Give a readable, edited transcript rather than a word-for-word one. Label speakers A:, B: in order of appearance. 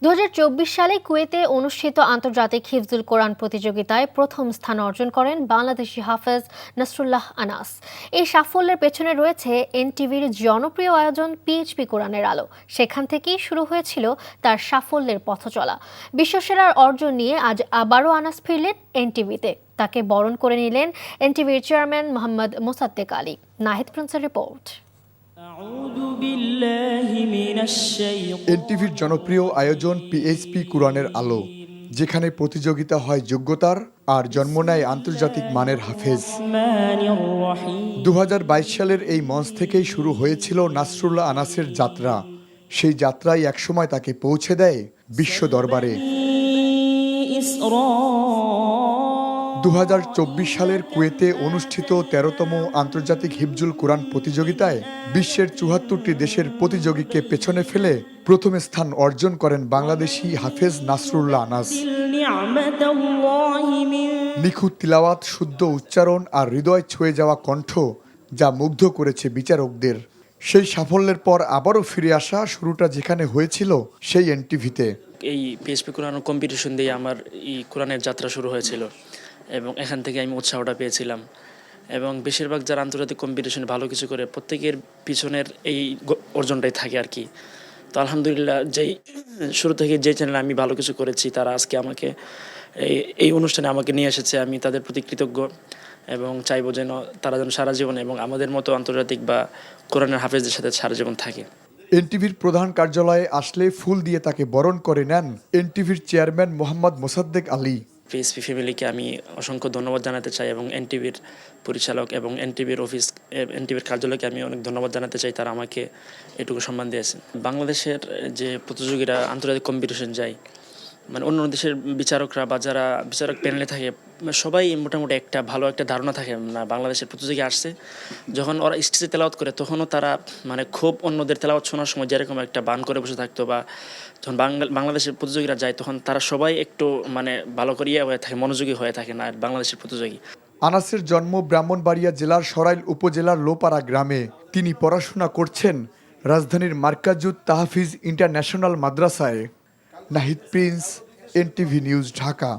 A: 2024 সালে কুয়েতে অনুষ্ঠিত আন্তর্জাতিক হিফজুল কোরআন প্রতিযোগিতায় প্রথম স্থান অর্জন করেন বাংলাদেশি হাফেজ নাসরুল্লাহ আনাস। এই সাফল্যের পেছনে রয়েছে এনটিভির জনপ্রিয় আয়োজন পিএইচপি কোরআনের আলো। সেখান থেকেই শুরু হয়েছিল তার সাফল্যের পথচলা। বিশ্বসেরার অর্জন নিয়ে আজ আবারও আনাস ফিরলেন এনটিভিতে। তাকে বরণ করে নিলেন এনটিভির চেয়ারম্যান মোহাম্মদ মোসাদ্দেক আলী। নাহিদ প্রিন্সের রিপোর্ট।
B: এনটিভির জনপ্রিয় আয়োজন পিএইচপি কোরআনের আলো, যেখানে প্রতিযোগিতা হয় যোগ্যতার আর জন্ম নেয় আন্তর্জাতিক মানের হাফেজ। 2022 সালের এই মঞ্চ থেকেই শুরু হয়েছিল নাসরুল্লাহ আনাসের যাত্রা। সেই যাত্রায় একসময় তাকে পৌঁছে দেয় বিশ্ব দরবারে। 2024 সালের কুয়েতে অনুষ্ঠিত 13তম আন্তর্জাতিক হিফজুল কোরআন প্রতিযোগিতায় বিশ্বের 74টি দেশের প্রতিযোগীকে পেছনে ফেলে প্রথম স্থান অর্জন করেন বাংলাদেশি হাফেজ নাসরুল্লাহ আনাস। নিখুঁত তিলাওয়াত, শুদ্ধ উচ্চারণ আর হৃদয় ছুঁয়ে যাওয়া কণ্ঠ, যা মুগ্ধ করেছে বিচারকদের। সেই সাফল্যের পর আবারও ফিরে আসা, শুরুটা যেখানে হয়েছিল সেই এনটিভিতে।
C: এই পিএইচপি কোরআন কম্পিটিশন দিয়ে আমার এই কোরআনের যাত্রা শুরু হয়েছিল এবং এখান থেকে আমি উৎসাহটা পেয়েছিলাম। এবং বেশিরভাগ যারা আন্তর্জাতিক কম্পিটিশনে ভালো কিছু করে, প্রত্যেকের পিছনের এই অর্জনটাই থাকে আর কি। তো আলহামদুলিল্লাহ, যেই শুরু থেকে যে চ্যানেলে আমি ভালো কিছু করেছি, তারা আজকে আমাকে এই অনুষ্ঠানে আমাকে নিয়ে এসেছে। আমি তাদের প্রতি কৃতজ্ঞ এবং চাইবো যেন তারা যেন সারা জীবন এবং আমাদের মতো আন্তর্জাতিক বা কোরআনের হাফেজদের সাথে সারা জীবন থাকে।
B: এনটিভির প্রধান কার্যালয়ে আসলে ফুল দিয়ে তাকে বরণ করে নেন এনটিভির চেয়ারম্যান মোহাম্মদ মোসাদ্দেক আলী।
C: পিএইচপি ফ্যামিলিকে আমি অসংখ্য ধন্যবাদ জানাতে চাই এবং এনটিভির পরিচালক এবং এনটিভির কার্যালয়কে আমি অনেক ধন্যবাদ জানাতে চাই, তারা আমাকে এটুকু সম্মান দিয়েছেন। বাংলাদেশের যে প্রতিযোগীরা আন্তর্জাতিক কম্পিটিশন যায়, মানে অন্য দেশের বিচারকরা বা যারা বিচারক প্যানেলে থাকে, সবাই মোটামুটি ভালো একটা ধারণা থাকে না বাংলাদেশের প্রতিযোগী আসছে। যখন ওরা স্টেজে তেলাওয়াত করে, তখনও তারা মানে খুব অন্যদের তেলাওয়াত শোনার সময় যেরকম একটা বান করে বসে থাকতো, বা যখন বাংলাদেশের প্রতিযোগীরা যায়, তখন তারা সবাই একটু মানে ভালো করে হয়ে থাকে, মনোযোগী হয়ে থাকে না বাংলাদেশের প্রতিযোগী।
B: আনাসের জন্ম ব্রাহ্মণবাড়িয়া জেলার সরাইল উপজেলার লোপাড়া গ্রামে। তিনি পড়াশোনা করছেন রাজধানীর মার্কাজুত তাহফিজ ইন্টারন্যাশনাল মাদ্রাসায়। Nahid Prince, NTV news, Dhaka.